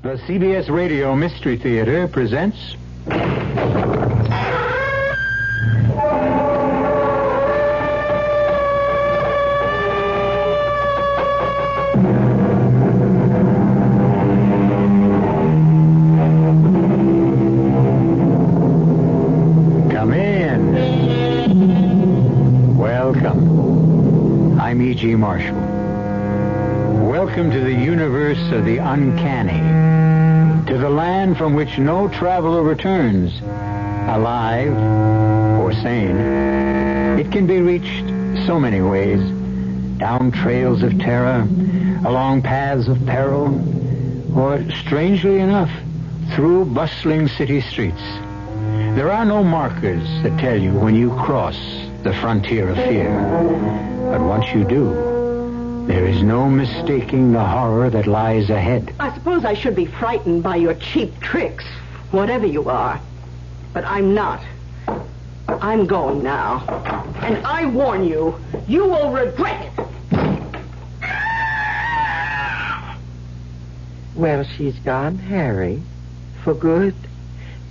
The CBS Radio Mystery Theater presents... Come in. Welcome. I'm E.G. Marshall. Welcome to the universe of the uncanny, to the land from which no traveler returns, alive or sane. It can be reached so many ways, down trails of terror, along paths of peril, or, strangely enough, through bustling city streets. There are no markers that tell you when you cross the frontier of fear, but once you do, there is no mistaking the horror that lies ahead. I suppose I should be frightened by your cheap tricks, whatever you are. But I'm not. I'm going now. And I warn you, you will regret it. Well, she's gone, Harry. For good.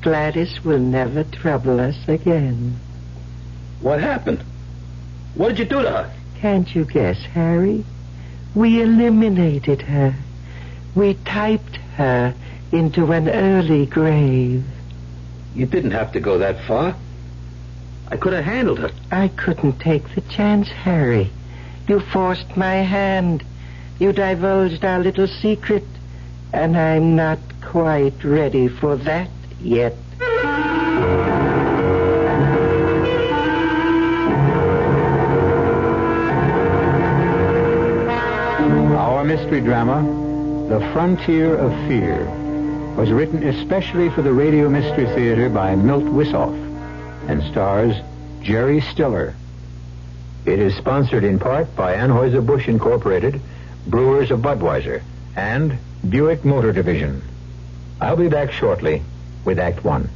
Gladys will never trouble us again. What happened? What did you do to her? Can't you guess, Harry? We eliminated her. We typed her into an early grave. You didn't have to go that far. I could have handled her. I couldn't take the chance, Harry. You forced my hand. You divulged our little secret. And I'm not quite ready for that yet. Our mystery drama, The Frontier of Fear, was written especially for the Radio Mystery Theater by Milt Wissoff and stars Jerry Stiller. It is sponsored in part by Anheuser-Busch Incorporated, Brewers of Budweiser, and Buick Motor Division. I'll be back shortly with Act One.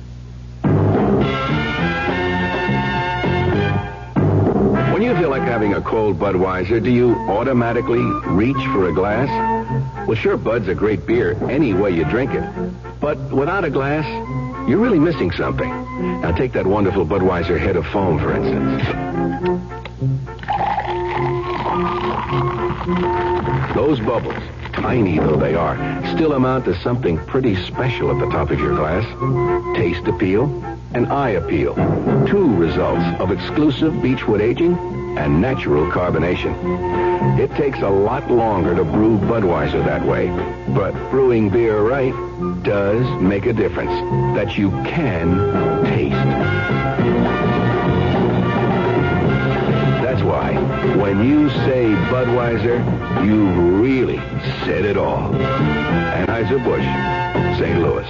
When you feel like having a cold Budweiser, do you automatically reach for a glass? Well, sure, Bud's a great beer any way you drink it. But without a glass, you're really missing something. Now take that wonderful Budweiser head of foam, for instance. Those bubbles, tiny though they are, still amount to something pretty special at the top of your glass. Taste appeal and eye appeal. Two results of exclusive beechwood aging and natural carbonation. It takes a lot longer to brew Budweiser that way, but brewing beer right does make a difference that you can taste. That's why when you say Budweiser, you've really said it all. Anheuser-Busch, St. Louis.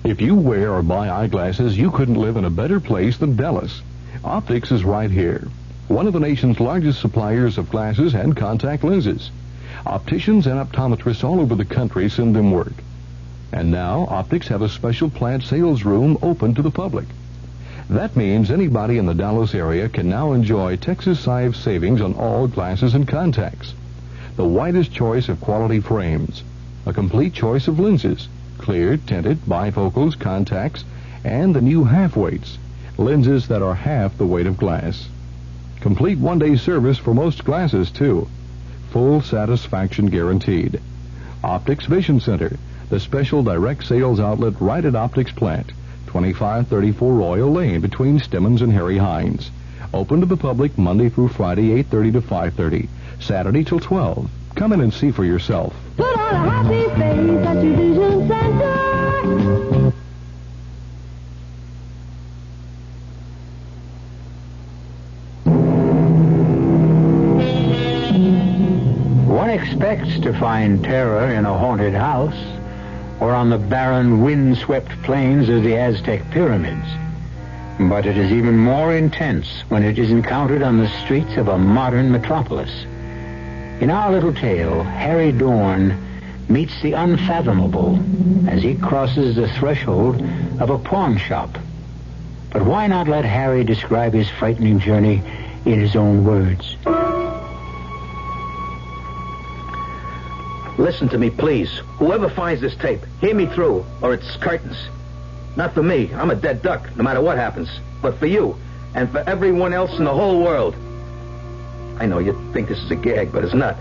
If you wear or buy eyeglasses, you couldn't live in a better place than Dallas. Optics is right here, one of the nation's largest suppliers of glasses and contact lenses. Opticians and optometrists all over the country send them work. And now, Optics have a special plant sales room open to the public. That means anybody in the Dallas area can now enjoy Texas-size savings on all glasses and contacts. The widest choice of quality frames, a complete choice of lenses, clear, tinted, bifocals, contacts, and the new half-weights, lenses that are half the weight of glass. Complete one-day service for most glasses, too. Full satisfaction guaranteed. Optics Vision Center, the special direct sales outlet right at Optics Plant, 2534 Royal Lane between Stemmons and Harry Hines. Open to the public Monday through Friday, 8:30 to 5:30. Saturday till 12. Come in and see for yourself. Put on a happy face at your vision center. One expects to find terror in a haunted house or on the barren, wind-swept plains of the Aztec pyramids. But it is even more intense when it is encountered on the streets of a modern metropolis. In our little tale, Harry Dorn meets the unfathomable as he crosses the threshold of a pawn shop. But why not let Harry describe his frightening journey in his own words? Listen to me, please. Whoever finds this tape, hear me through, or it's curtains. Not for me. I'm a dead duck, no matter what happens. But for you, and for everyone else in the whole world. I know you think this is a gag, but it's not.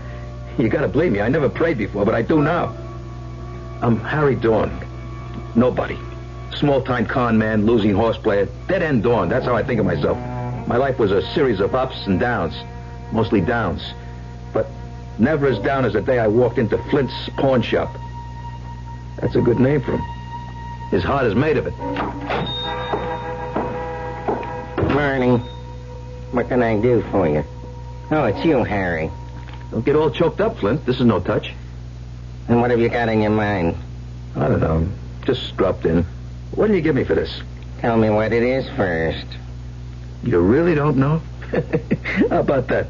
You gotta believe me. I never prayed before, but I do now. I'm Harry Dawn. Nobody. Small-time con man, losing horse player. Dead-end Dawn. That's how I think of myself. My life was a series of ups and downs. Mostly downs. But never as down as the day I walked into Flint's pawn shop. That's a good name for him. His heart is made of it. Morning. What can I do for you? Oh, it's you, Harry. Don't get all choked up, Flint. This is no touch. And what have you got in your mind? I don't know. Just dropped in. What do you give me for this? Tell me what it is first. You really don't know? How about that?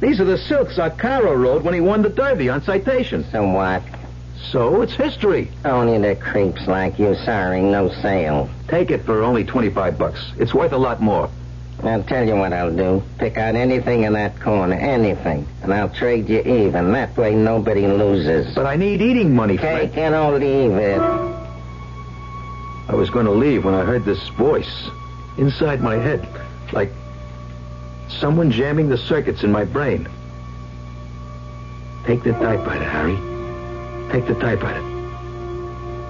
These are the silks Arcaro rode when he won the Derby on citation. So what? So it's history. Only the creeps like you. Sorry, no sale. Take it for only $25. It's worth a lot more. I'll tell you what I'll do. Pick out anything in that corner, anything, and I'll trade you even. That way nobody loses. But I need eating money, Flint. Take it or leave it. I was going to leave when I heard this voice inside my head, like someone jamming the circuits in my brain. Take the typewriter, Harry. Take the typewriter.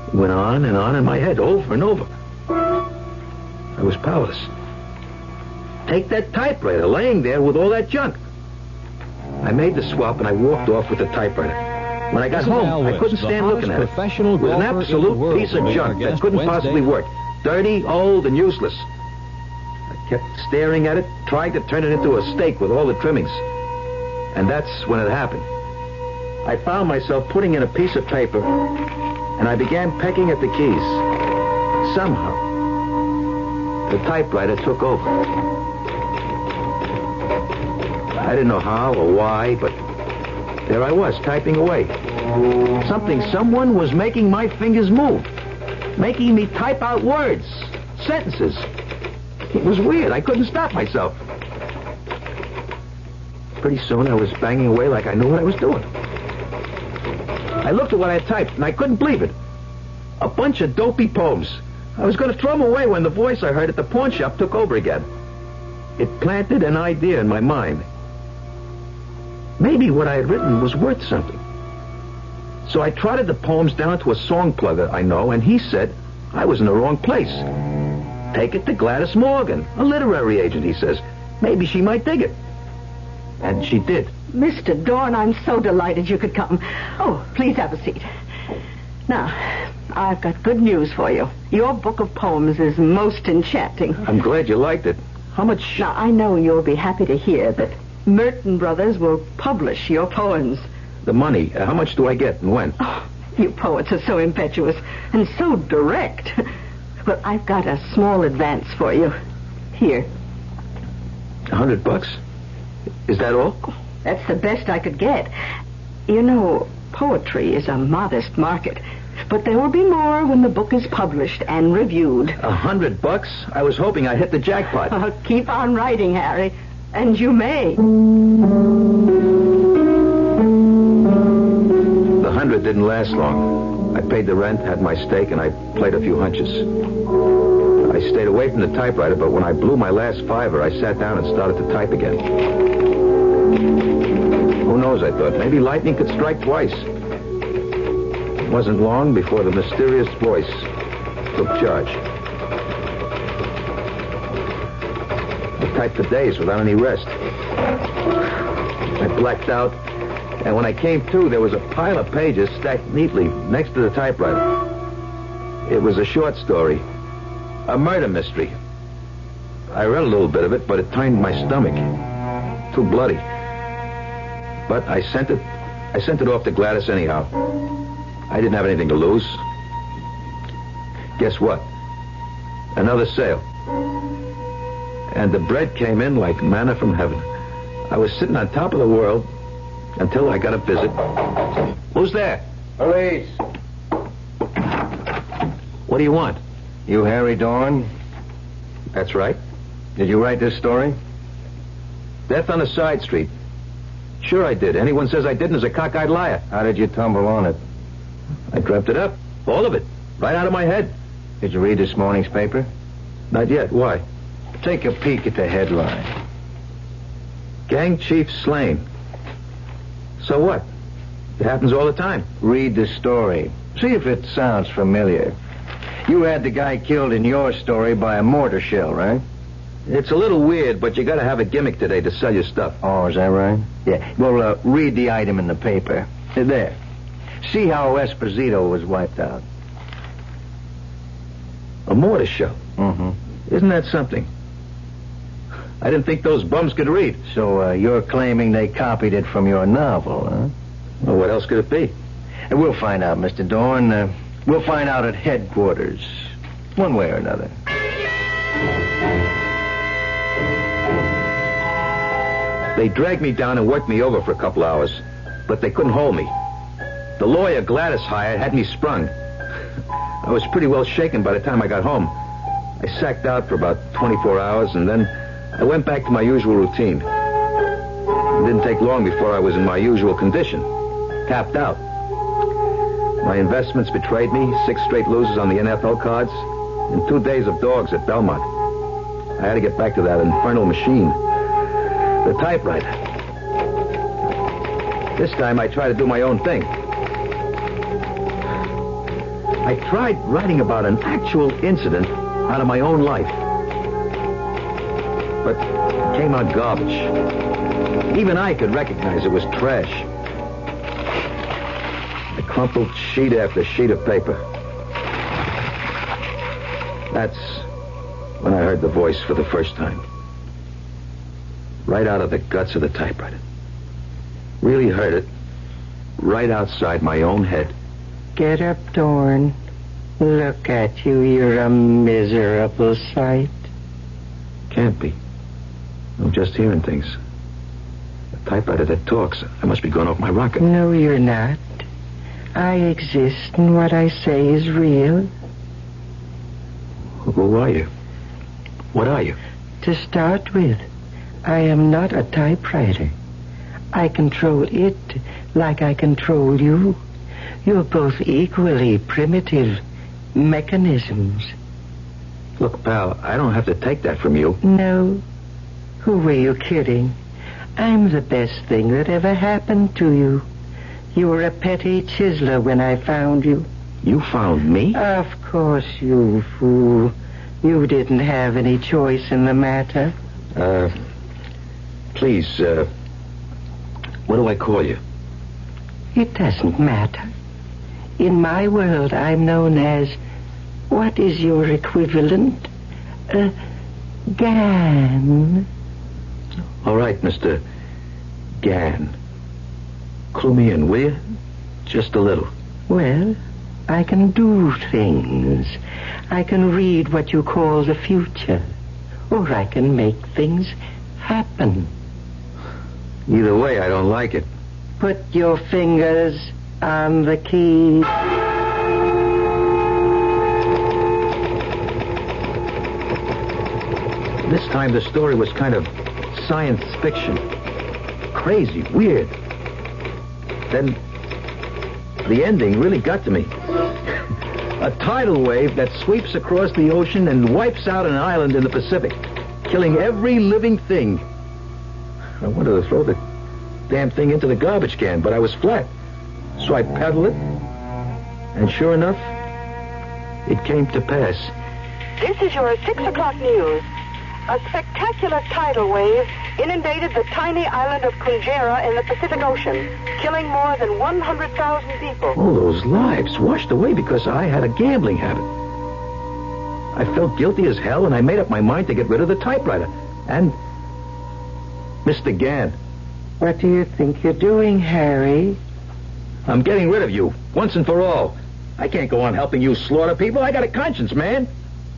It went on and on in my head, over and over. I was powerless. Take that typewriter, laying there with all that junk. I made the swap and I walked off with the typewriter. When I got home, I couldn't stand looking at it. It was an absolute piece of junk that couldn't possibly work. Dirty, old, and useless. I kept staring at it, trying to turn it into a steak with all the trimmings. And that's when it happened. I found myself putting in a piece of paper, and I began pecking at the keys. Somehow, the typewriter took over. I didn't know how or why, but there I was, typing away. Someone was making my fingers move, making me type out words, sentences. It was weird. I couldn't stop myself. Pretty soon I was banging away like I knew what I was doing. I looked at what I had typed, and I couldn't believe it. A bunch of dopey poems. I was going to throw them away when the voice I heard at the pawn shop took over again. It planted an idea in my mind. Maybe what I had written was worth something. So I trotted the poems down to a song plugger I know, and he said I was in the wrong place. Take it to Gladys Morgan, a literary agent, he says. Maybe she might dig it. And she did. Mr. Dorn, I'm so delighted you could come. Oh, please have a seat. Now, I've got good news for you. Your book of poems is most enchanting. I'm glad you liked it. How much... Now, I know you'll be happy to hear that Merton Brothers will publish your poems. The money, how much do I get and when? Oh, you poets are so impetuous and so direct. Well, I've got a small advance for you. Here. $100? Is that all? That's the best I could get. You know, poetry is a modest market. But there will be more when the book is published and reviewed. $100? I was hoping I'd hit the jackpot. Keep on writing, Harry. And you may. The 100 didn't last long. I paid the rent, had my steak, and I played a few hunches. I stayed away from the typewriter, but when I blew my last $5, I sat down and started to type again. Who knows, I thought. Maybe lightning could strike twice. It wasn't long before the mysterious voice took charge. I typed for days without any rest. I blacked out, and when I came to, there was a pile of pages stacked neatly next to the typewriter. It was a short story, a murder mystery. I read a little bit of it, but it turned my stomach. Too bloody. But I sent it off to Gladys anyhow. I didn't have anything to lose. Guess what? Another sale. And the bread came in like manna from heaven. I was sitting on top of the world until I got a visit. Who's there? Police. What do you want? You Harry Dawn? That's right. Did you write this story? Death on a side street. Sure I did. Anyone says I didn't is a cockeyed liar. How did you tumble on it? I dreamt it up. All of it. Right out of my head. Did you read this morning's paper? Not yet. Why? Take a peek at the headline. Gang chief slain. So what? It happens all the time. Read the story. See if it sounds familiar. You had the guy killed in your story by a mortar shell, right? It's a little weird, but you gotta have a gimmick today to sell your stuff. Oh, is that right? Yeah. Well, read the item in the paper. There. See how Esposito was wiped out. A mortar shell. Mm-hmm. Isn't that something? I didn't think those bums could read. So you're claiming they copied it from your novel, huh? Well, what else could it be? And we'll find out, Mr. Dorn. We'll find out at headquarters. One way or another. They dragged me down and worked me over for a couple hours, but they couldn't hold me. The lawyer Gladys hired had me sprung. I was pretty well shaken by the time I got home. I sacked out for about 24 hours, and then I went back to my usual routine. It didn't take long before I was in my usual condition, tapped out. My investments betrayed me, 6 straight losses on the NFL cards, and 2 days of dogs at Belmont. I had to get back to that infernal machine, the typewriter. This time I tried to do my own thing. I tried writing about an actual incident out of my own life. But it came out garbage. Even I could recognize it was trash. I crumpled sheet after sheet of paper. That's when I heard the voice for the first time. Right out of the guts of the typewriter. Really heard it right outside my own head. Get up, Dorn. Look at you. You're a miserable sight. Can't be. I'm just hearing things. A typewriter that talks. I must be going off my rocker. No, you're not. I exist, and what I say is real. Who are you? What are you? To start with, I am not a typewriter. I control it like I control you. You're both equally primitive mechanisms. Look, pal, I don't have to take that from you. No. Who were you kidding? I'm the best thing that ever happened to you. You were a petty chiseler when I found you. You found me? Of course, you fool. You didn't have any choice in the matter. Please, what do I call you? It doesn't matter. In my world, I'm known as... What is your equivalent? Gan. All right, Mr. Gan. Clue me in, will you? Just a little. Well, I can do things. I can read what you call the future. Or I can make things happen. Either way, I don't like it. Put your fingers on the key. This time the story was kind of science fiction. Crazy, weird. Then the ending really got to me. A tidal wave that sweeps across the ocean and wipes out an island in the Pacific, killing every living thing. I wanted to throw the damn thing into the garbage can, but I was flat. So I paddled it, and sure enough, it came to pass. This is your 6 o'clock news. A spectacular tidal wave inundated the tiny island of Kunjera in the Pacific Ocean, killing more than 100,000 people. All those lives washed away because I had a gambling habit. I felt guilty as hell, and I made up my mind to get rid of the typewriter. And Mr. Gann. What do you think you're doing, Harry? I'm getting rid of you, once and for all. I can't go on helping you slaughter people. I got a conscience, man.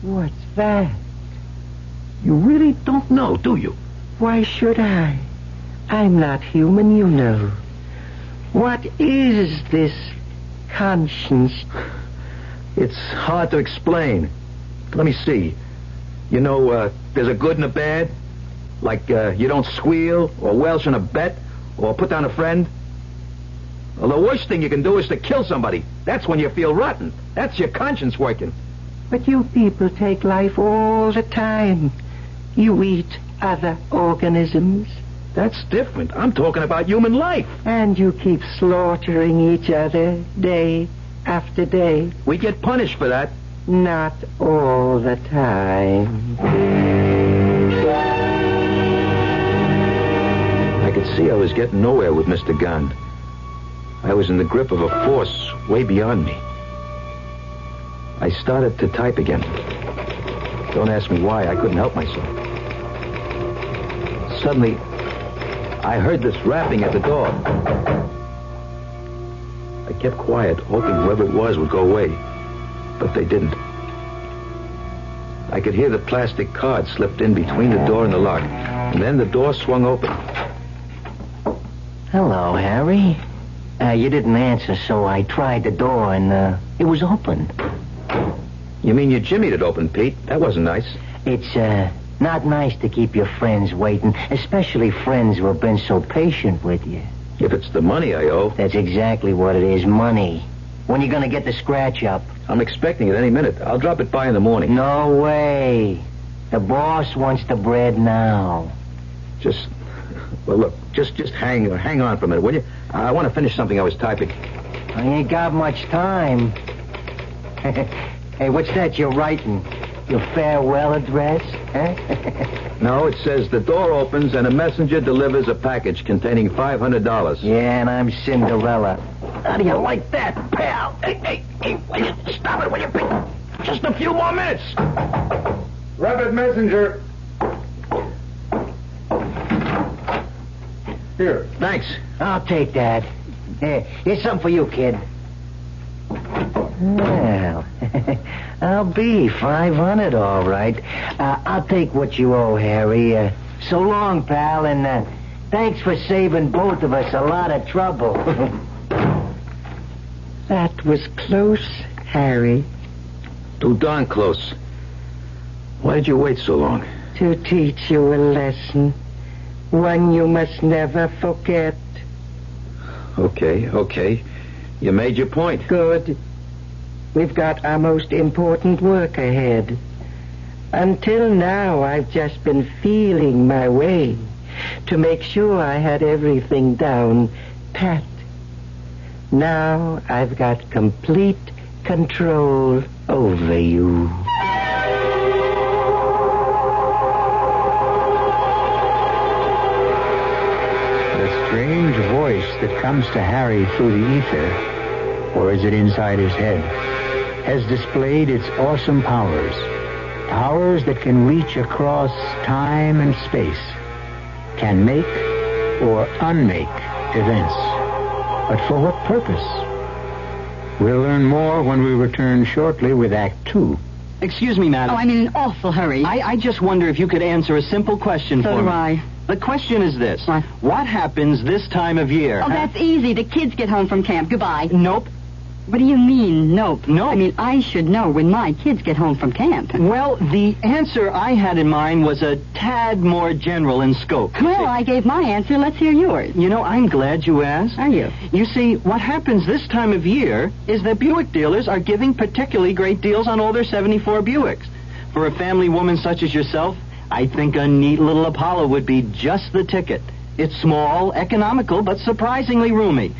What's that? You really don't know, do you? Why should I? I'm not human, you know. What is this conscience? It's hard to explain. Let me see. You know, there's a good and a bad. Like, you don't squeal or welch on a bet Or put down a friend? Well, the worst thing you can do is to kill somebody. That's when you feel rotten. That's your conscience working. But you people take life all the time. You eat other organisms. That's different. I'm talking about human life. And you keep slaughtering each other day after day. We get punished for that. Not all the time. I could see I was getting nowhere with Mr. Gunn. I was in the grip of a force way beyond me. I started to type again. Don't ask me why. I couldn't help myself. Suddenly, I heard this rapping at the door. I kept quiet, hoping whoever it was would go away. But they didn't. I could hear the plastic card slipped in between the door and the lock. And then the door swung open. Hello, Harry. You didn't answer, so I tried the door, and it was open. You mean you jimmied it open, Pete? That wasn't nice. It's not nice to keep your friends waiting, especially friends who have been so patient with you. If it's the money I owe. That's exactly what it is, money. When you gonna get the scratch up? I'm expecting it any minute. I'll drop it by in the morning. No way. The boss wants the bread now. Well, look, just hang on for a minute, will you? I want to finish something I was typing. I ain't got much time. Hey, what's that you're writing? Your farewell address? Huh? No, it says the door opens and a messenger delivers a package containing $500. Yeah, and I'm Cinderella. How do you like that, pal? Hey, will you stop it, will you, Pete? Just a few more minutes. Rapid messenger. Here. Thanks. I'll take that. Here's something for you, kid. Well, I'll be 500, all right. I'll take what you owe, Harry. So long, pal, and thanks for saving both of us a lot of trouble. That was close, Harry. Too darn close. Why did you wait so long? To teach you a lesson. One you must never forget. Okay. You made your point. Good. We've got our most important work ahead. Until now, I've just been feeling my way to make sure I had everything down pat. Now I've got complete control over you. The strange voice that comes to Harry through the ether, or is it inside his head, has displayed its awesome powers. Powers that can reach across time and space, can make or unmake events. But for what purpose? We'll learn more when we return shortly with Act 2. Excuse me, madam. Oh, I'm in an awful hurry. I just wonder if you could answer a simple question So for do me. I. The question is this. What? Happens this time of year? Oh, that's easy. The kids get home from camp. Goodbye. Nope. What do you mean, nope? Nope. I mean, I should know when my kids get home from camp. Well, the answer I had in mind was a tad more general in scope. Well, I gave my answer. Let's hear yours. You know, I'm glad you asked. Are you? You see, what happens this time of year is that Buick dealers are giving particularly great deals on all their 74 Buicks. For a family woman such as yourself, I think a neat little Apollo would be just the ticket. It's small, economical, but surprisingly roomy.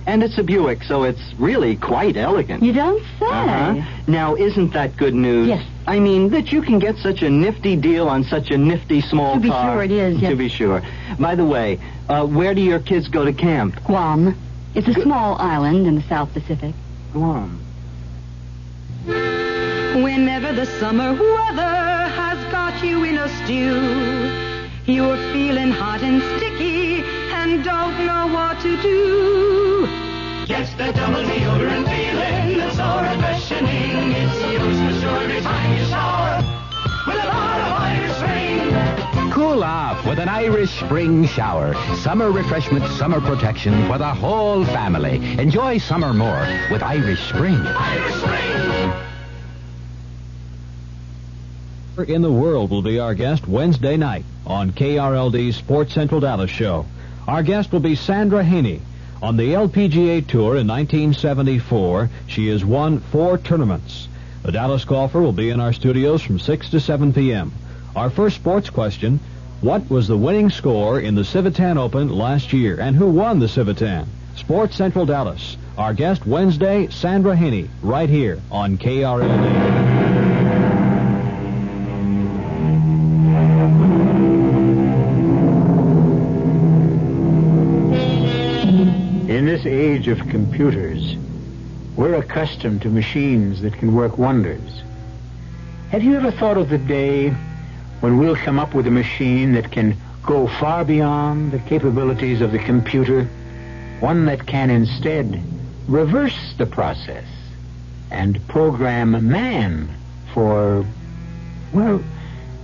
And it's a Buick, so it's really quite elegant. You don't say. Uh-huh. Now, isn't that good news? Yes. I mean, that you can get such a nifty deal on such a nifty small car. To be sure it is, yes. To be sure. By the way, where do your kids go to camp? Guam. It's a small island in the South Pacific. Guam. Whenever the summer weather has got you in a stew, you're feeling hot and sticky and don't know what to do. Yes, the double deodorant feeling that's so refreshing. It's yours for sure every time you shower with a lot of Irish Spring. Cool off with an Irish Spring shower. Summer refreshment, summer protection for the whole family. Enjoy summer more with Irish Spring. Irish Spring. In the world will be our guest Wednesday night on KRLD's Sports Central Dallas show. Our guest will be Sandra Haney. On the LPGA Tour in 1974, she has won 4 tournaments. The Dallas golfer will be in our studios from 6 to 7 p.m. Our first sports question, what was the winning score in the Civitan Open last year, and who won the Civitan? Sports Central Dallas. Our guest Wednesday, Sandra Haney, right here on KRLD. In this age of computers, we're accustomed to machines that can work wonders. Have you ever thought of the day when we'll come up with a machine that can go far beyond the capabilities of the computer? One that can instead reverse the process and program man for, well,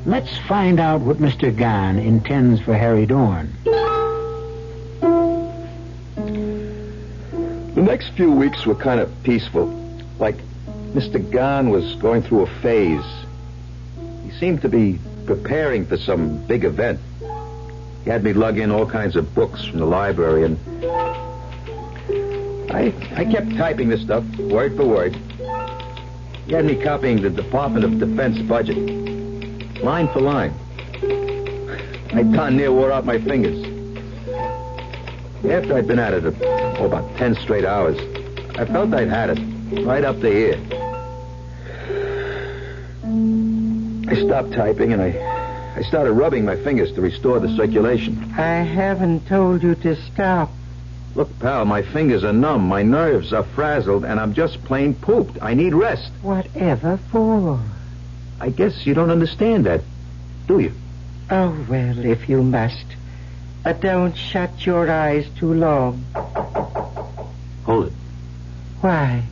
let's find out what Mr. Gahn intends for Harry Dorn. The next few weeks were kind of peaceful. Like Mr. Gahn was going through a phase. He seemed to be preparing for some big event. He had me lug in all kinds of books from the library, and I kept typing this stuff, word for word. He had me copying the Department of Defense budget, line for line. I darn near wore out my fingers. After I'd been at it about 10 straight hours, I felt I'd had it right up to here. I stopped typing, and I started rubbing my fingers to restore the circulation. I haven't told you to stop. Look, pal, my fingers are numb, my nerves are frazzled, and I'm just plain pooped. I need rest. Whatever for? I guess you don't understand that, do you? Oh, well, if you must. But don't shut your eyes too long. Hold it. Why?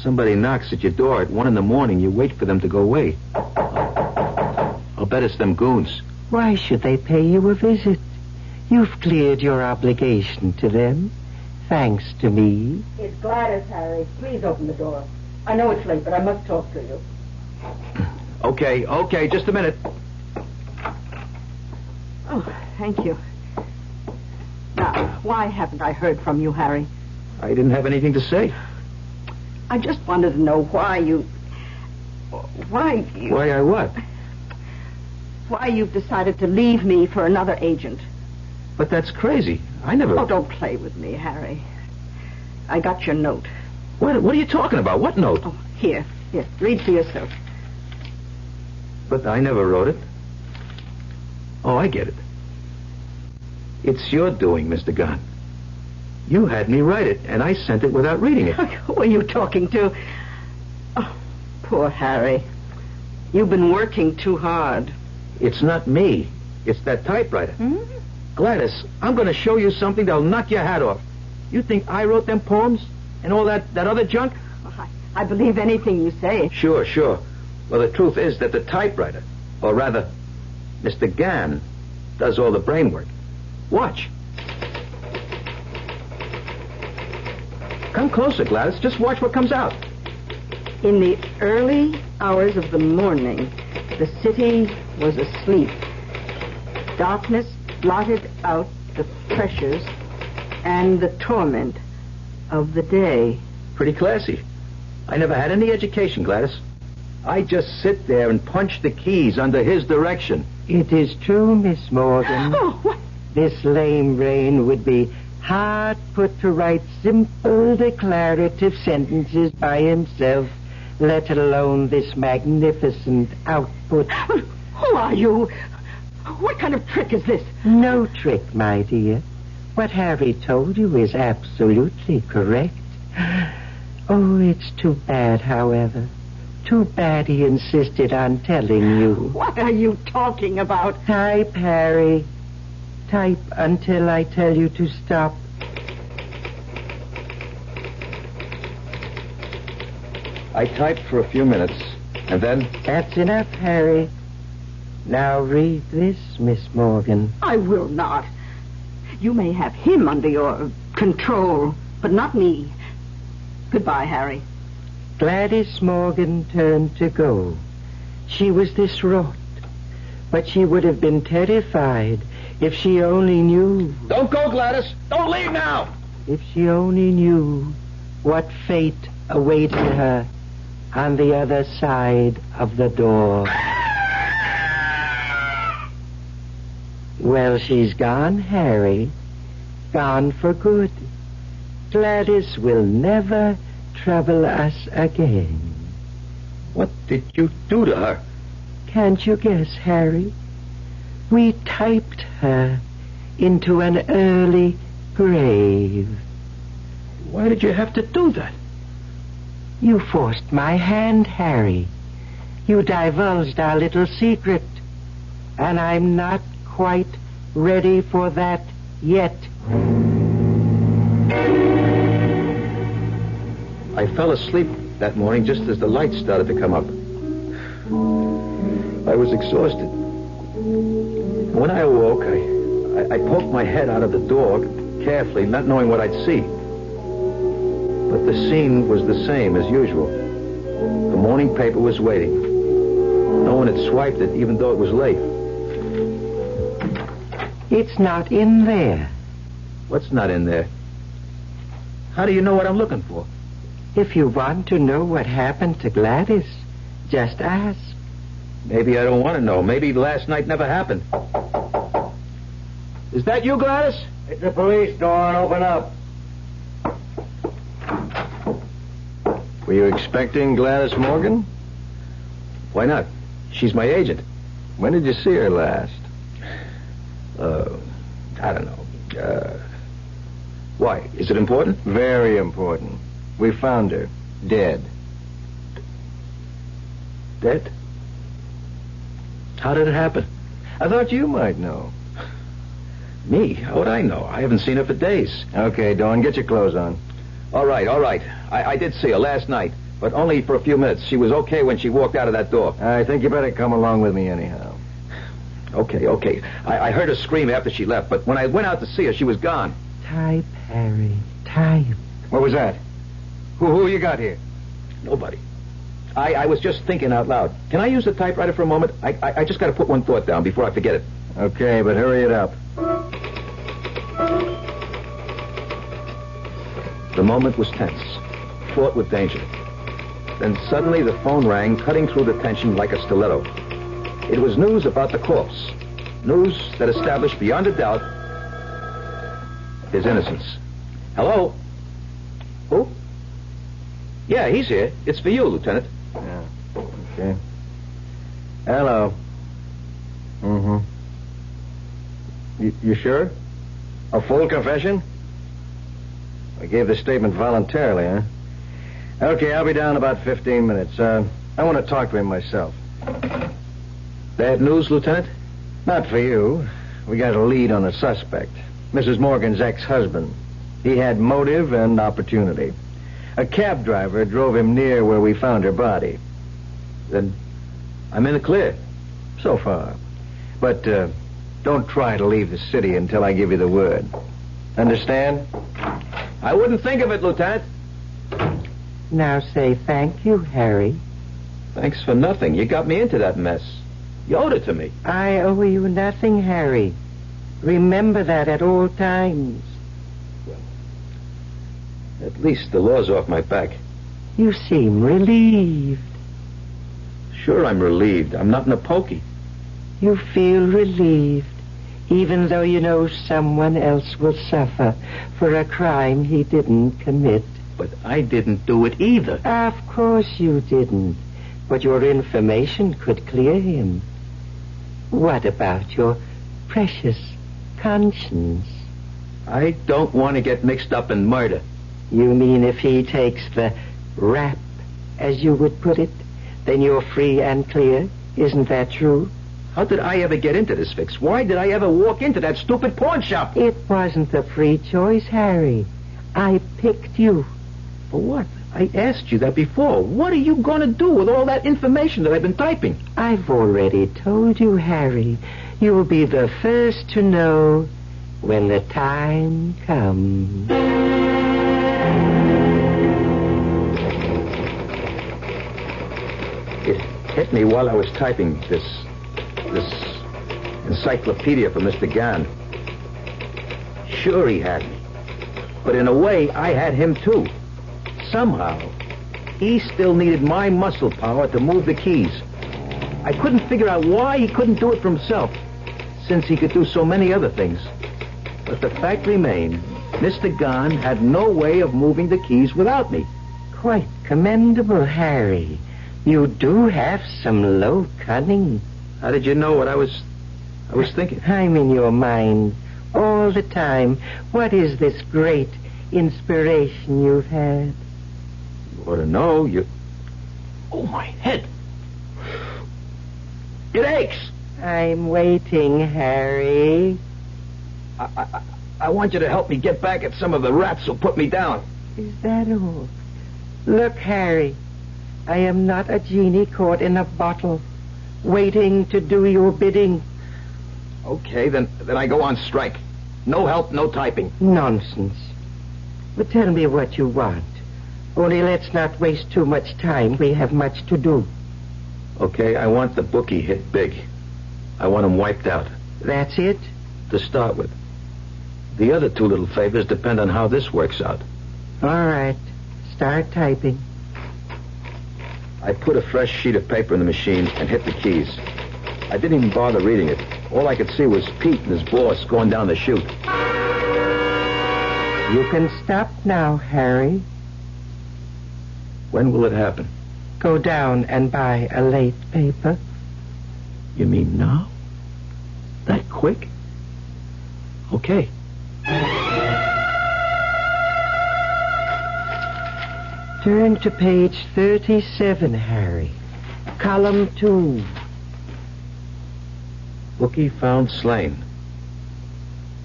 Somebody knocks at your door at 1 a.m. You wait for them to go away. I'll bet it's them goons. Why should they pay you a visit? You've cleared your obligation to them, thanks to me. It's Gladys, Harry. Please open the door. I know it's late, but I must talk to you. Okay, just a minute. Oh, thank you. Now, why haven't I heard from you, Harry? I didn't have anything to say. I just wanted to know why you... Why I what? Why you've decided to leave me for another agent. But that's crazy. I never... Oh, don't play with me, Harry. I got your note. What are you talking about? What note? Oh, here. Read for yourself. But I never wrote it. Oh, I get it. It's your doing, Mr. Gahn. You had me write it, and I sent it without reading it. Who are you talking to? Oh, poor Harry. You've been working too hard. It's not me. It's that typewriter. Gladys, I'm going to show you something that'll knock your hat off. You think I wrote them poems and all that other junk? Oh, I believe anything you say. Sure. Well, the truth is that the typewriter, or rather, Mr. Gahn, does all the brain work. Watch. Come closer, Gladys. Just watch what comes out. In the early hours of the morning, the city was asleep. Darkness blotted out the pressures and the torment of the day. Pretty classy. I never had any education, Gladys. I just sit there and punch the keys under his direction. It is true, Miss Morgan. Oh, what? This lame brain would be hard put to write simple declarative sentences by himself, let alone this magnificent output. Who are you? What kind of trick is this? No trick, my dear. What Harry told you is absolutely correct. Oh, it's too bad, however. Too bad he insisted on telling you. What are you talking about? Type, Harry. Type until I tell you to stop. I typed for a few minutes, and then... That's enough, Harry. Now read this, Miss Morgan. I will not. You may have him under your control, but not me. Goodbye, Harry. Gladys Morgan turned to go. She was distraught. But she would have been terrified if she only knew. Don't go, Gladys. Don't leave now. If she only knew what fate awaited her on the other side of the door. Well, she's gone, Harry. Gone for good. Gladys will never trouble us again. What did you do to her? Can't you guess, Harry? We typed her into an early grave. Why did you have to do that? You forced my hand, Harry. You divulged our little secret. And I'm not quite ready for that yet. I fell asleep that morning just as the lights started to come up. I was exhausted. When I awoke, I poked my head out of the door carefully, not knowing what I'd see. But the scene was the same as usual. The morning paper was waiting. No one had swiped it, even though it was late. It's not in there. What's not in there? How do you know what I'm looking for? If you want to know what happened to Gladys, just ask. Maybe I don't want to know. Maybe last night never happened. Is that you, Gladys? It's the police, Dawn. Open up. Were you expecting Gladys Morgan? Why not? She's my agent. When did you see her last? I don't know. Why? Is it important? Very important. We found her. Dead. Dead? How did it happen? I thought you might know. Me? How would I know? I haven't seen her for days. Okay, Dawn, get your clothes on. All right. I did see her last night, but only for a few minutes. She was okay when she walked out of that door. I think you better come along with me anyhow. Okay. I heard her scream after she left, but when I went out to see her, she was gone. Type, Harry, type. What was that? Who you got here? Nobody. I was just thinking out loud. Can I use the typewriter for a moment? I just got to put one thought down before I forget it. Okay, but hurry it up. The moment was tense, fraught with danger. Then suddenly the phone rang, cutting through the tension like a stiletto. It was news about the corpse. News that established beyond a doubt his innocence. Hello? Who? Yeah, he's here. It's for you, Lieutenant. Yeah. Okay. Hello. Mm-hmm. You sure? A full confession? I gave the statement voluntarily, huh? Okay, I'll be down in about 15 minutes. I want to talk to him myself. Bad news, Lieutenant? Not for you. We got a lead on a suspect. Mrs. Morgan's ex-husband. He had motive and opportunity. A cab driver drove him near where we found her body. Then I'm in the clear. So far. But don't try to leave the city until I give you the word. Understand? I wouldn't think of it, Lieutenant. Now say thank you, Harry. Thanks for nothing. You got me into that mess. You owed it to me. I owe you nothing, Harry. Remember that at all times. At least the law's off my back. You seem relieved. Sure, I'm relieved. I'm not in a pokey. You feel relieved, even though you know someone else will suffer for a crime he didn't commit. But I didn't do it either. Of course you didn't. But your information could clear him. What about your precious conscience? I don't want to get mixed up in murder. You mean if he takes the rap, as you would put it, then you're free and clear? Isn't that true? How did I ever get into this fix? Why did I ever walk into that stupid pawn shop? It wasn't a free choice, Harry. I picked you. For what? I asked you that before. What are you going to do with all that information that I've been typing? I've already told you, Harry. You'll be the first to know when the time comes. It hit me while I was typing this encyclopedia for Mr. Gahn. Sure, he had me. But in a way, I had him too. Somehow, he still needed my muscle power to move the keys. I couldn't figure out why he couldn't do it for himself, since he could do so many other things. But the fact remained, Mr. Gahn had no way of moving the keys without me. Quite commendable, Harry. You do have some low cunning. How did you know what I was thinking? I'm in your mind all the time. What is this great inspiration you've had? You ought to know. Oh, my head. It aches. I'm waiting, Harry. I want you to help me get back at some of the rats who put me down. Is that all? Look, Harry, I am not a genie caught in a bottle, waiting to do your bidding. Okay, then I go on strike. No help, no typing. Nonsense. But tell me what you want. Only let's not waste too much time. We have much to do. Okay, I want the bookie hit big. I want him wiped out. That's it? To start with. The other two little favors depend on how this works out. All right. Start typing. I put a fresh sheet of paper in the machine and hit the keys. I didn't even bother reading it. All I could see was Pete and his boss going down the chute. You can stop now, Harry. When will it happen? Go down and buy a late paper. You mean now? That quick? Okay. Turn to page 37, Harry. Column 2. Bookie found slain.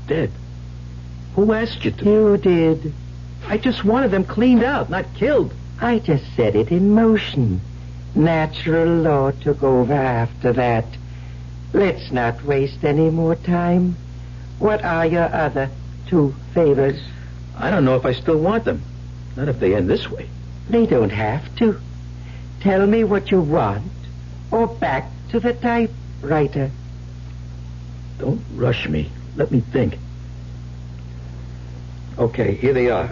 Dead. Who asked you to? You did. I just wanted them cleaned out, not killed. I just set it in motion. Natural law took over after that. Let's not waste any more time. What are your other two favors? I don't know if I still want them. Not if they end this way. They don't have to. Tell me what you want, or back to the typewriter. Don't rush me. Let me think. Okay, here they are.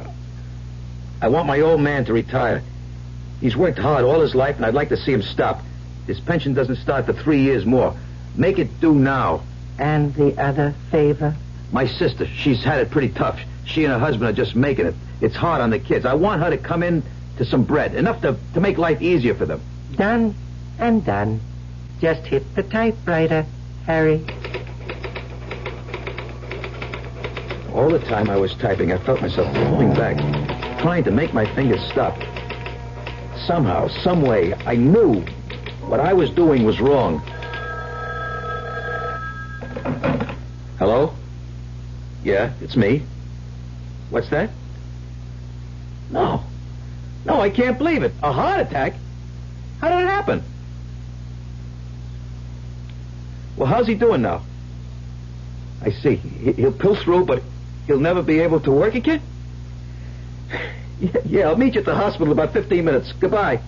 I want my old man to retire. He's worked hard all his life, and I'd like to see him stop. His pension doesn't start for 3 years more. Make it due now. And the other favor? My sister, she's had it pretty tough. She and her husband are just making it. It's hard on the kids. I want her to come in to some bread, enough to make life easier for them. Done and done. Just hit the typewriter, Harry. All the time I was typing, I felt myself pulling back, trying to make my fingers stop. Somehow, some way, I knew what I was doing was wrong. Hello? Yeah, it's me. What's that? No, I can't believe it. A heart attack? How did it happen? Well, how's he doing now? I see. He'll pull through, but he'll never be able to work again? Yeah, I'll meet you at the hospital in about 15 minutes. Goodbye.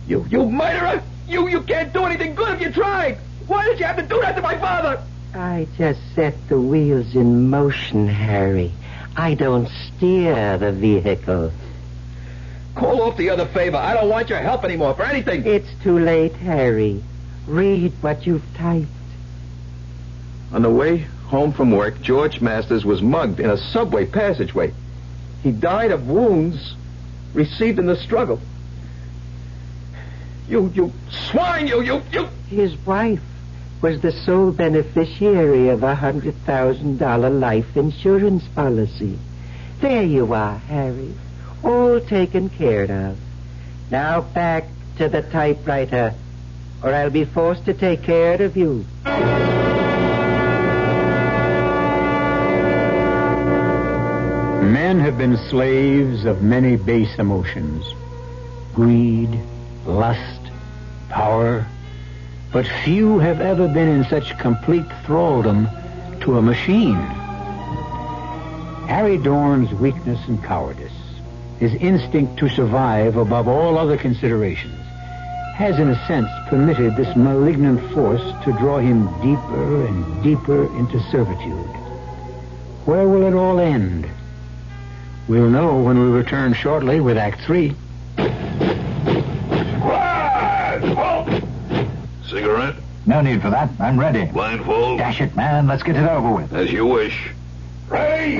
You murderer! You can't do anything good if you tried! Why did you have to do that to my father? I just set the wheels in motion, Harry. I don't steer the vehicle. Call off the other favor. I don't want your help anymore for anything. It's too late, Harry. Read what you've typed. On the way home from work, George Masters was mugged in a subway passageway. He died of wounds received in the struggle. You swine, you! His wife was the sole beneficiary of a $100,000 life insurance policy. There you are, Harry. All taken care of. Now back to the typewriter, or I'll be forced to take care of you. Men have been slaves of many base emotions. Greed, lust, power. But few have ever been in such complete thraldom to a machine. Harry Dorn's weakness and cowardice, his instinct to survive above all other considerations, has in a sense permitted this malignant force to draw him deeper and deeper into servitude. Where will it all end? We'll know when we return shortly with Act 3. Cigarette? No need for that. I'm ready. Blindfold? Dash it, man. Let's get it over with. As you wish. Ready?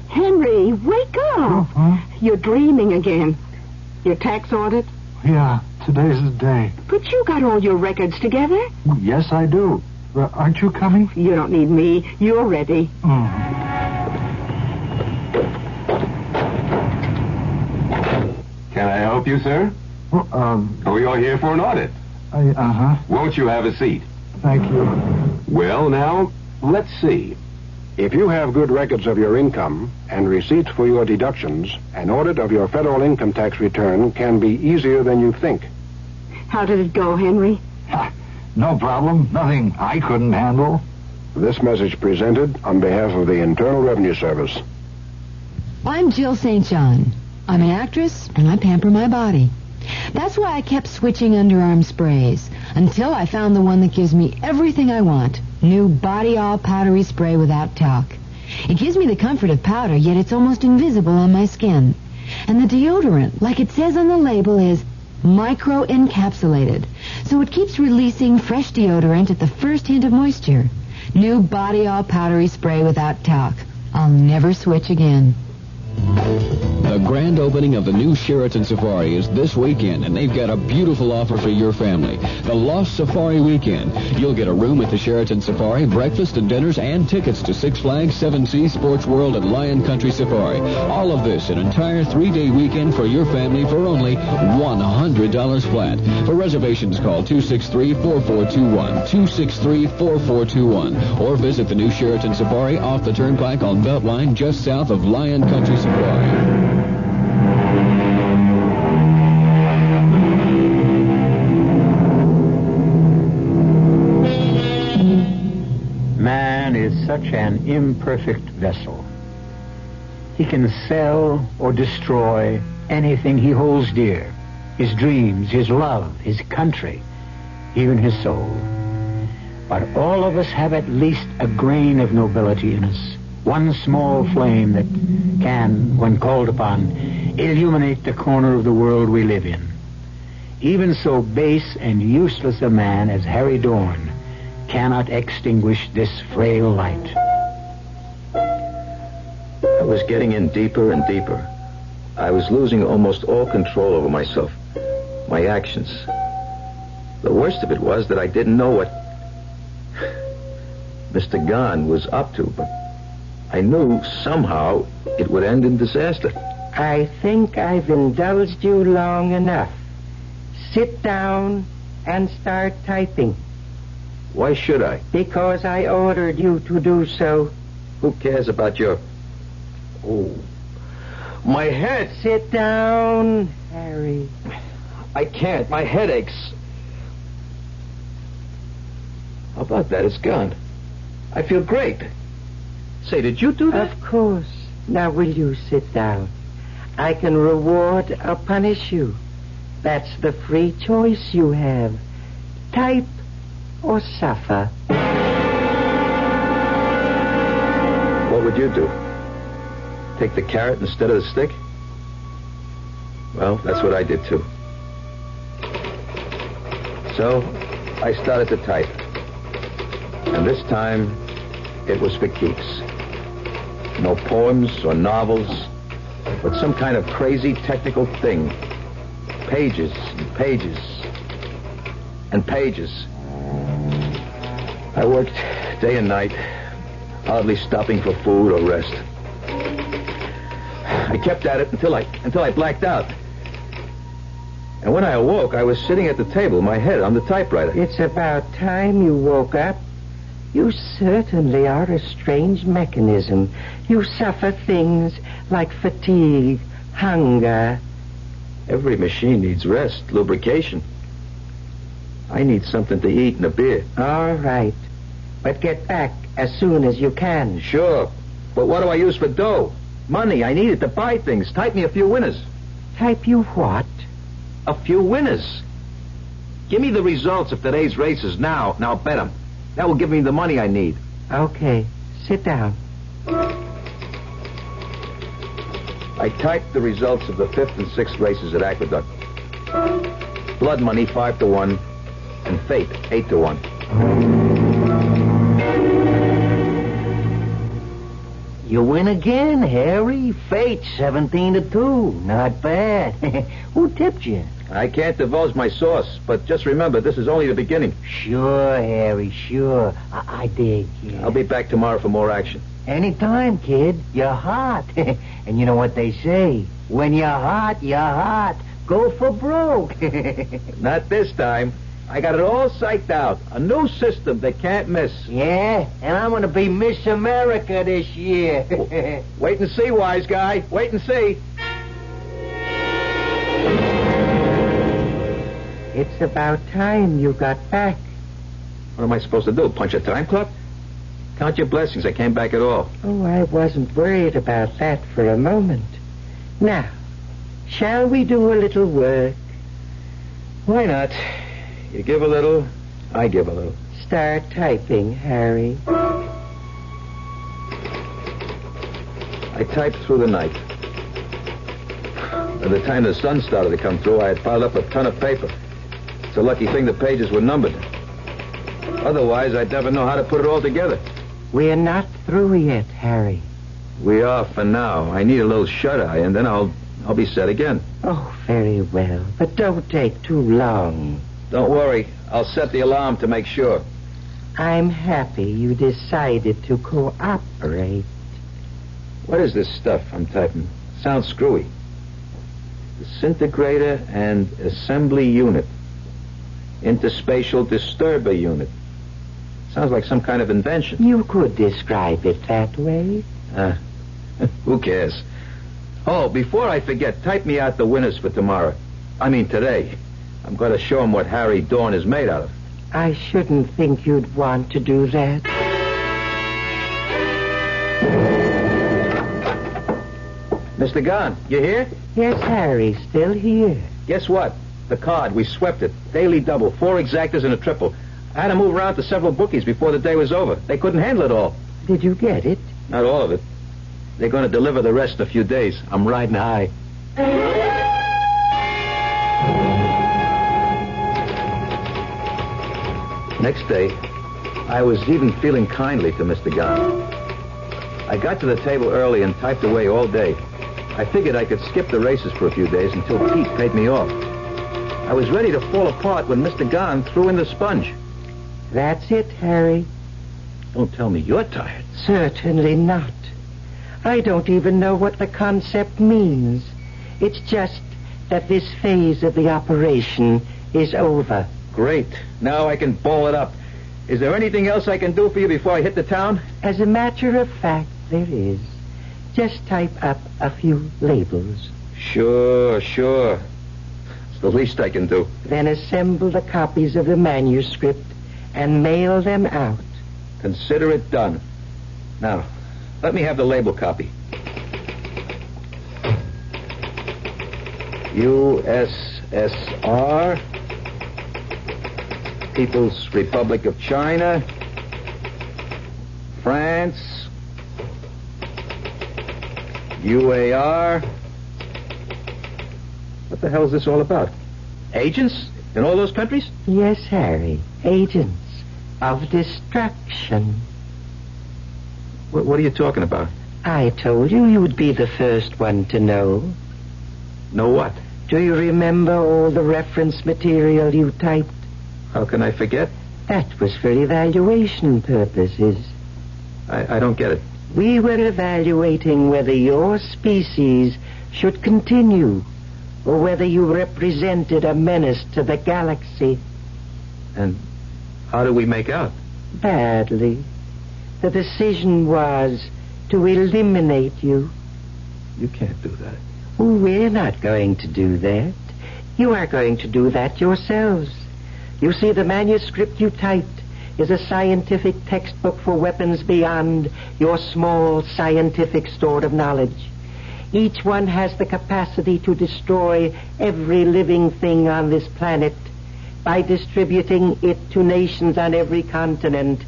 Henry, wake up. You're dreaming again. Your tax audit? Yeah, today's the day. But you got all your records together. Yes, I do. Aren't you coming? You don't need me. You're ready. Can I help you, sir? Oh, you're here for an audit. Won't you have a seat? Thank you. Well, now, let's see. If you have good records of your income and receipts for your deductions, an audit of your federal income tax return can be easier than you think. How did it go, Henry? No problem. Nothing I couldn't handle. This message presented on behalf of the Internal Revenue Service. I'm Jill St. John. I'm an actress, and I pamper my body. That's why I kept switching underarm sprays until I found the one that gives me everything I want. New Body All Powdery Spray without talc. It gives me the comfort of powder, yet it's almost invisible on my skin. And the deodorant, like it says on the label, is micro-encapsulated. So it keeps releasing fresh deodorant at the first hint of moisture. New Body All Powdery Spray without talc. I'll never switch again. The grand opening of the new Sheraton Safari is this weekend, and they've got a beautiful offer for your family. The Lost Safari Weekend. You'll get a room at the Sheraton Safari, breakfast and dinners, and tickets to Six Flags, Seven Seas, Sports World, and Lion Country Safari. All of this, an entire 3-day weekend for your family for only $100 flat. For reservations, call 263-4421, 263-4421, or visit the new Sheraton Safari off the Turnpike on Beltline just south of Lion Country Safari. Man is such an imperfect vessel. He can sell or destroy anything he holds dear. His dreams, his love, his country, even his soul. But all of us have at least a grain of nobility in us. One small flame that can, when called upon, illuminate the corner of the world we live in. Even so base and useless a man as Harry Dorn cannot extinguish this frail light. I was getting in deeper and deeper. I was losing almost all control over myself, my actions. The worst of it was that I didn't know what Mr. Gahn was up to, but I knew somehow it would end in disaster. I think I've indulged you long enough. Sit down and start typing. Why should I? Because I ordered you to do so. Who cares about your... Oh, my head. Sit down, Harry. I can't. My head aches. How about that? It's gone. I feel great. Say, did you do that? Of course. Now will you sit down? I can reward or punish you. That's the free choice you have. Type or suffer. What would you do? Take the carrot instead of the stick? Well, that's what I did too. So, I started to type. And this time, it was for keeps. No poems or novels, but some kind of crazy technical thing. Pages and pages and pages. I worked day and night, hardly stopping for food or rest. I kept at it until I blacked out. And when I awoke, I was sitting at the table, my head on the typewriter. It's about time you woke up. You certainly are a strange mechanism. You suffer things like fatigue, hunger. Every machine needs rest, lubrication. I need something to eat and a beer. All right. But get back as soon as you can. Sure. But what do I use for dough? Money. I need it to buy things. Type me a few winners. Type you what? A few winners. Give me the results of today's races now. Now bet 'em. That will give me the money I need. Okay. Sit down. I typed the results of the 5th and 6th races at Aqueduct. Blood money 5-1, and fate 8-1. You win again, Harry. Fate 17-2. Not bad. Who tipped you? I can't divulge my source, but just remember, this is only the beginning. Sure, Harry, sure. I dig. Yeah. I'll be back tomorrow for more action. Anytime, kid. You're hot. And you know what they say? When you're hot, you're hot. Go for broke. Not this time. I got it all psyched out. A new system they can't miss. Yeah, and I'm going to be Miss America this year. Wait and see, wise guy. Wait and see. It's about time you got back. What am I supposed to do? Punch a time clock? Count your blessings. I came back at all. Oh, I wasn't worried about that for a moment. Now, shall we do a little work? Why not? You give a little, I give a little. Start typing, Harry. I typed through the night. By the time the sun started to come through, I had piled up a ton of paper. It's a lucky thing the pages were numbered. Otherwise, I'd never know how to put it all together. We're not through yet, Harry. We are for now. I need a little shut-eye, and then I'll be set again. Oh, very well. But don't take too long. Don't worry. I'll set the alarm to make sure. I'm happy you decided to cooperate. What is this stuff I'm typing? Sounds screwy. Disintegrator and assembly unit. Interspatial disturber unit. Sounds like some kind of invention. You could describe it that way. Who cares? Oh, before I forget, type me out the winners for tomorrow. I mean today. I'm going to show him what Harry Dawn is made out of. I shouldn't think you'd want to do that. Mr. Gunn, you here? Yes, Harry, still here. Guess what? The card, we swept it. Daily double, 4 exactas and a triple. I had to move around to several bookies before the day was over. They couldn't handle it all. Did you get it? Not all of it. They're going to deliver the rest in a few days. I'm riding high. Next day, I was even feeling kindly to Mr. Gunn. I got to the table early and typed away all day. I figured I could skip the races for a few days until Pete paid me off. I was ready to fall apart when Mr. Gunn threw in the sponge. That's it, Harry. Don't tell me you're tired. Certainly not. I don't even know what the concept means. It's just that this phase of the operation is over. Great. Now I can ball it up. Is there anything else I can do for you before I hit the town? As a matter of fact, there is. Just type up a few labels. Sure. It's the least I can do. Then assemble the copies of the manuscript and mail them out. Consider it done. Now, let me have the label copy. USSR, People's Republic of China, France, UAR. What the hell is this all about? Agents in all those countries? Yes, Harry. Agents of destruction. What are you talking about? I told you you'd be the first one to know. Know what? Do you remember all the reference material you typed? How can I forget? That was for evaluation purposes. I don't get it. We were evaluating whether your species should continue or whether you represented a menace to the galaxy. And how do we make out? Badly. The decision was to eliminate you. You can't do that. Oh, we're not going to do that. You are going to do that yourselves. You see, the manuscript you typed is a scientific textbook for weapons beyond your small scientific store of knowledge. Each one has the capacity to destroy every living thing on this planet. By distributing it to nations on every continent,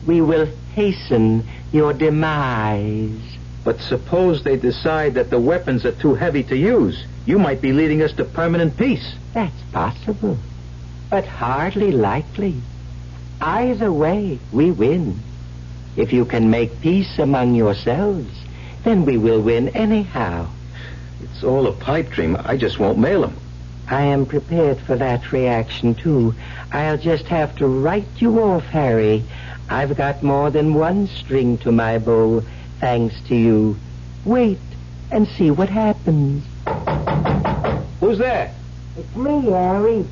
we will hasten your demise. But suppose they decide that the weapons are too heavy to use. You might be leading us to permanent peace. That's possible, but hardly likely. Either way, we win. If you can make peace among yourselves, then we will win anyhow. It's all a pipe dream. I just won't mail them. I am prepared for that reaction, too. I'll just have to write you off, Harry. I've got more than one string to my bow, thanks to you. Wait and see what happens. Who's there? It's me, Harry.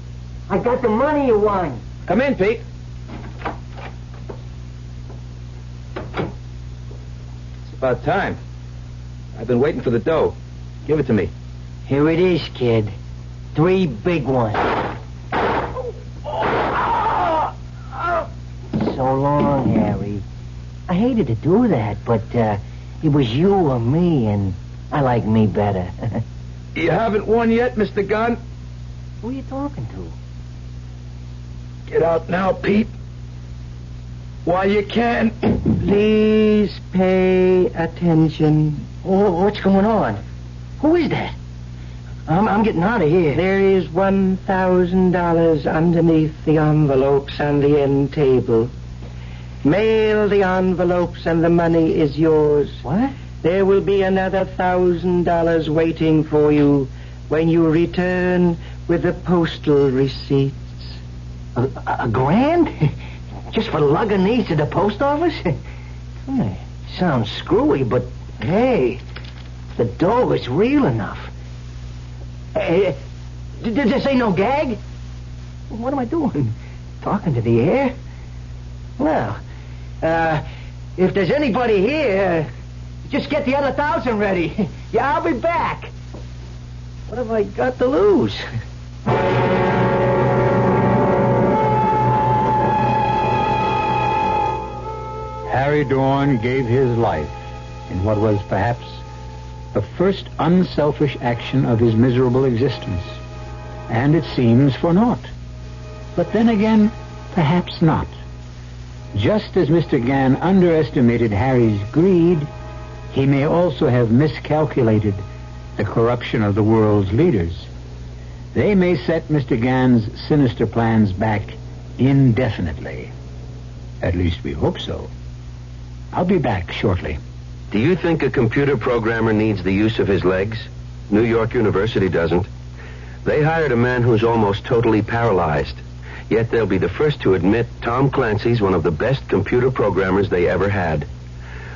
I got the money you want. Come in, Pete. It's about time. I've been waiting for the dough. Give it to me. Here it is, kid. 3 big ones. So long, Harry. I hated to do that, but it was you or me, and I like me better. You haven't won yet, Mr. Gunn? Who are you talking to? Get out now, Pete. While you can. Please pay attention. Oh, what's going on? Who is that? I'm getting out of here. There is $1,000 underneath the envelopes on the end table. Mail the envelopes and the money is yours. What? There will be another $1,000 waiting for you when you return with the postal receipts. A grand? Just for lugging these to the post office? Sounds screwy, but hey, the dough is real enough. Did this ain't no gag? What am I doing? Talking to the air? Well, if there's anybody here, just get the other 1,000 ready. Yeah, I'll be back. What have I got to lose? Harry Dorn gave his life in what was perhaps the first unselfish action of his miserable existence. And it seems for naught. But then again, perhaps not. Just as Mr. Gann underestimated Harry's greed, he may also have miscalculated the corruption of the world's leaders. They may set Mr. Gann's sinister plans back indefinitely. At least we hope so. I'll be back shortly. Do you think a computer programmer needs the use of his legs? New York University doesn't. They hired a man who's almost totally paralyzed. Yet they'll be the first to admit Tom Clancy's one of the best computer programmers they ever had.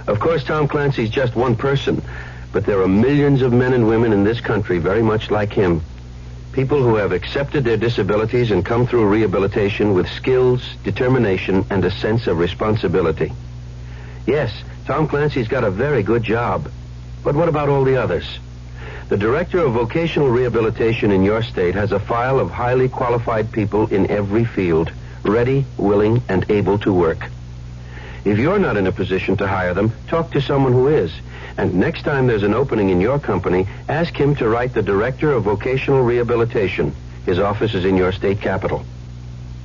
Of course, Tom Clancy's just one person, but there are millions of men and women in this country very much like him. People who have accepted their disabilities and come through rehabilitation with skills, determination, and a sense of responsibility. Yes, Tom Clancy's got a very good job. But what about all the others? The Director of Vocational Rehabilitation in your state has a file of highly qualified people in every field, ready, willing, and able to work. If you're not in a position to hire them, talk to someone who is. And next time there's an opening in your company, ask him to write the Director of Vocational Rehabilitation. His office is in your state capital.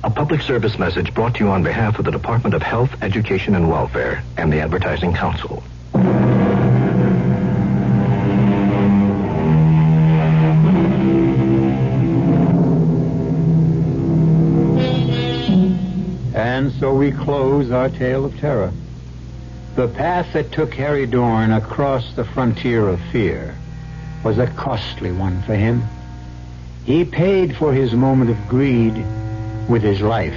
A public service message brought to you on behalf of the Department of Health, Education, and Welfare and the Advertising Council. And so we close our tale of terror. The path that took Harry Dorn across the frontier of fear was a costly one for him. He paid for his moment of greed with his life.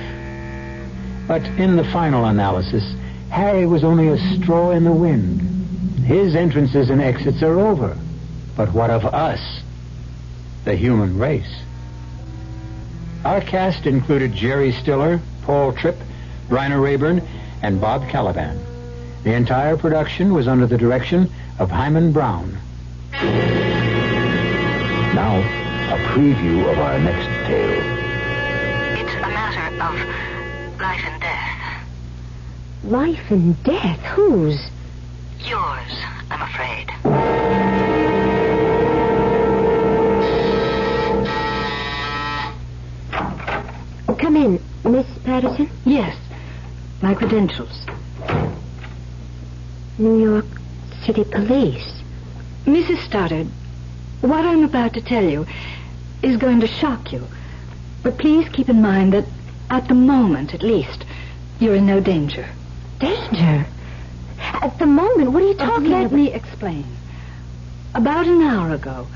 But in the final analysis, Harry was only a straw in the wind. His entrances and exits are over. But what of us, the human race? Our cast included Jerry Stiller, Paul Tripp, Rainer Rayburn, and Bob Caliban. The entire production was under the direction of Hyman Brown. Now, a preview of our next tale. It's a matter of life and death. Life and death? Whose? Yours, I'm afraid. Patterson? Yes. My credentials. New York City Police. Mrs. Stoddard, what I'm about to tell you is going to shock you. But please keep in mind that at the moment, at least, you're in no danger. Danger? At the moment? What are you talking about? Let me explain. About an hour ago,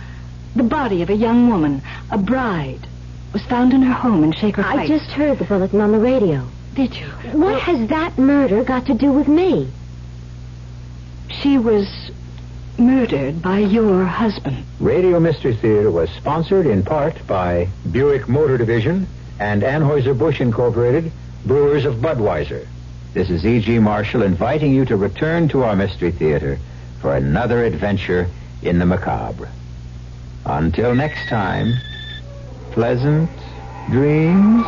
the body of a young woman, a bride, was found in her home in Shaker Heights. I just heard the bulletin on the radio. Did you? What has that murder got to do with me? She was murdered by your husband. Radio Mystery Theater was sponsored in part by Buick Motor Division and Anheuser-Busch Incorporated, Brewers of Budweiser. This is E.G. Marshall inviting you to return to our Mystery Theater for another adventure in the macabre. Until next time, pleasant dreams.